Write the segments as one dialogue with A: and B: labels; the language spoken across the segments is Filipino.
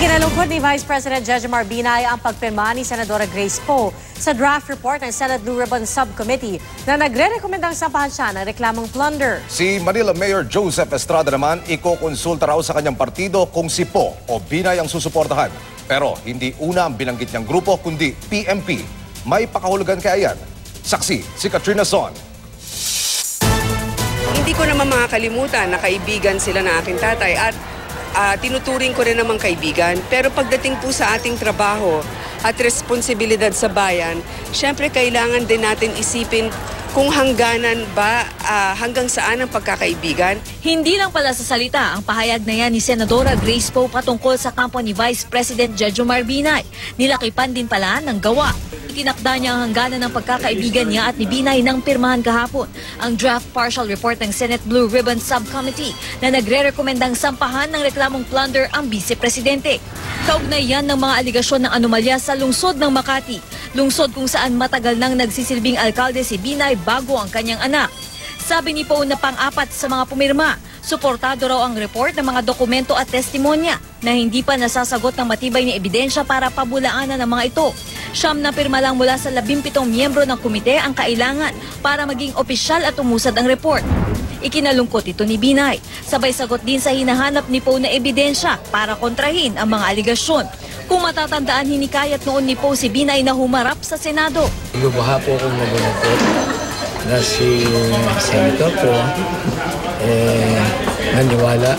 A: Ikinalungkot ni Vice President Jejomar Binay ang pagpirma ni Senadora Grace Poe sa draft report ng Senate Blue Ribbon Subcommittee na nagre-rekomendang sampahan siya ng reklamong plunder.
B: Si Manila Mayor Joseph Estrada naman ikokonsulta raw sa kanyang partido kung si Poe o Binay ang susuportahan. Pero hindi una ang binanggit niyang grupo kundi PMP. May pakahulugan kaya yan? Saksi si Katrina Son.
C: Hindi ko naman makakalimutan na kaibigan sila ng aking tatay at tinuturing ko rin namang kaibigan. Pero pagdating po sa ating trabaho at responsibilidad sa bayan, syempre kailangan din natin isipin kung hangganan ba, hanggang saan ang pagkakaibigan.
D: Hindi lang pala sa salita ang pahayag na yan ni Senadora Grace Poe patungkol sa kampo ni Vice President Jejomar Binay. Nilakipan din pala ng gawa. Itinakda niya ang hangganan ng pagkakaibigan niya at ni Binay nang pirmahan kahapon ang draft partial report ng Senate Blue Ribbon Subcommittee na nagre-rekomendang sampahan ng reklamong plunder ang Vice-Presidente. Kaugnay yan ng mga aligasyon ng anomalya sa lungsod ng Makati, lungsod kung saan matagal nang nagsisilbing alkalde si Binay bago ang kanyang anak. Sabi ni Poe na pang-apat sa mga pumirma, suportado raw ang report ng mga dokumento at testimonya na hindi pa nasasagot ng matibay na ebidensya para pabulaanan ng mga ito. Siyam na pirma lang mula sa 17 miyembro ng komite ang kailangan para maging opisyal at umusad ang report. Ikinalungkot ito ni Binay. Sabay sagot din sa hinahanap ni Poe na ebidensya para kontrahin ang mga aligasyon. Kung matatandaan, hinikayat noon ni Poe si Binay na humarap sa Senado.
E: Lubaha po akong nabunakot na si Senator po naniwala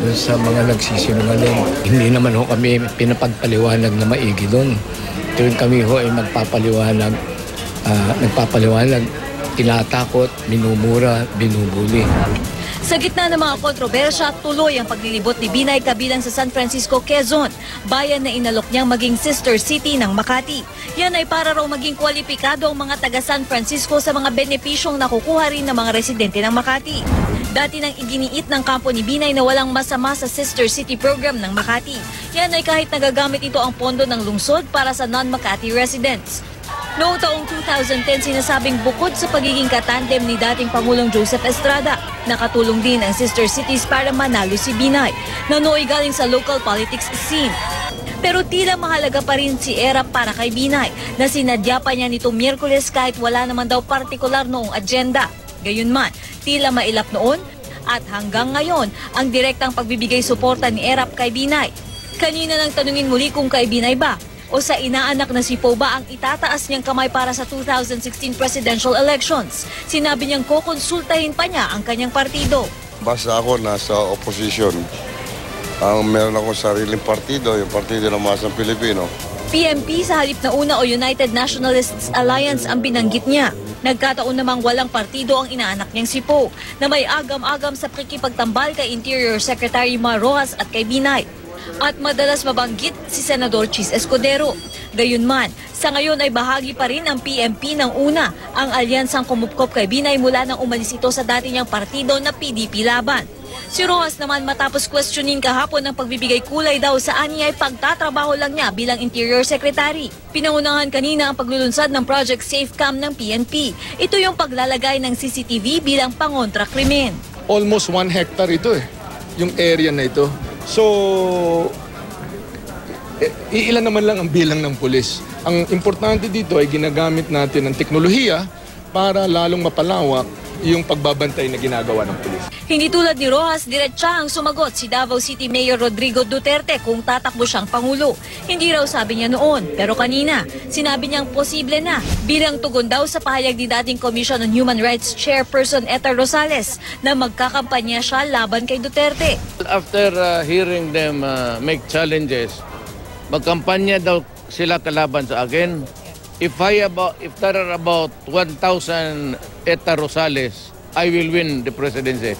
E: dun sa mga nagsisinungaling. Hindi naman ho kami pinapagpaliwanag na maigi doon. Tuwing kami ho ay nagpapaliwanag, tinatakot, minumura, binubuli.
D: Sa gitna ng mga kontrobersya, tuloy ang paglilibot ni Binay kabilang sa San Francisco, Quezon, bayan na inalok niyang maging sister city ng Makati. Yan ay para raw maging kwalipikado ang mga taga San Francisco sa mga benepisyong nakukuha rin ng mga residente ng Makati. Dati nang iginiit ng kampo ni Binay na walang masama sa Sister City program ng Makati. Yan ay kahit nagagamit ito ang pondo ng lungsod para sa non-Makati residents. Noong taong 2010, sinasabing bukod sa pagiging katandem ni dating Pangulong Joseph Estrada, nakatulong din ang Sister Cities para manalo si Binay, na nooy galing sa local politics scene. Pero tila mahalaga pa rin si ERAP para kay Binay, na sinadya pa niya nitong Miyerkules kahit wala naman daw partikular noong agenda. Gayunman, tila mailap noon at hanggang ngayon ang direktang pagbibigay suporta ni ERAP kay Binay. Kanina nang tanungin muli kung kay Binay ba o sa inaanak na si Poe ba ang itataas niyang kamay para sa 2016 presidential elections. Sinabi niyang kukonsultahin pa niya ang kanyang partido.
F: Basta ako nasa opposition. Meron akong sariling partido, yung Partido ng Masang Pilipino.
D: PMP sa halip na una o United Nationalists Alliance ang binanggit niya. Nagkataon namang walang partido ang inaanak niyang si Poe na may agam-agam sa pakikipagtambal kay Interior Secretary Mar Rojas at kay Binay. At madalas mabanggit si Senador Chis Escudero. Gayunman, sa ngayon ay bahagi pa rin ang PMP ng una, ang alyansang kumupkop kay Binay mula nang umalis ito sa dati niyang partido na PDP Laban. Si Rojas naman matapos questionin kahapon ng pagbibigay kulay daw sa aniya ay pagtatrabaho lang niya bilang Interior Secretary. Pinangunahan kanina ang paglulunsad ng Project SafeCam ng PNP. Ito yung paglalagay ng CCTV bilang pangontra krimen.
G: Almost 1 hectare ito yung area na ito. So, iilan naman lang ang bilang ng pulis. Ang importante dito ay ginagamit natin ang teknolohiya para lalong mapalawak yung pagbabantay na ginagawa ng pulis.
D: Hindi tulad ni Rojas, diretsahang sumagot si Davao City Mayor Rodrigo Duterte kung tatakbo siyang Pangulo. Hindi raw sabi niya noon, pero kanina, sinabi niyang posible na bilang tugon daw sa pahayag ni dating Commission on Human Rights Chairperson Etar Rosales na magkakampanya siya laban kay Duterte.
H: After hearing them make challenges, magkampanya daw sila kalaban sa akin. If there are about 1,000 Etar Rosales, I will win the presidency.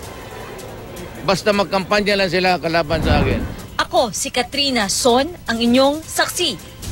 H: Basta magkampanya lang sila kalaban sa akin.
D: Ako, si Katrina Son, ang inyong saksi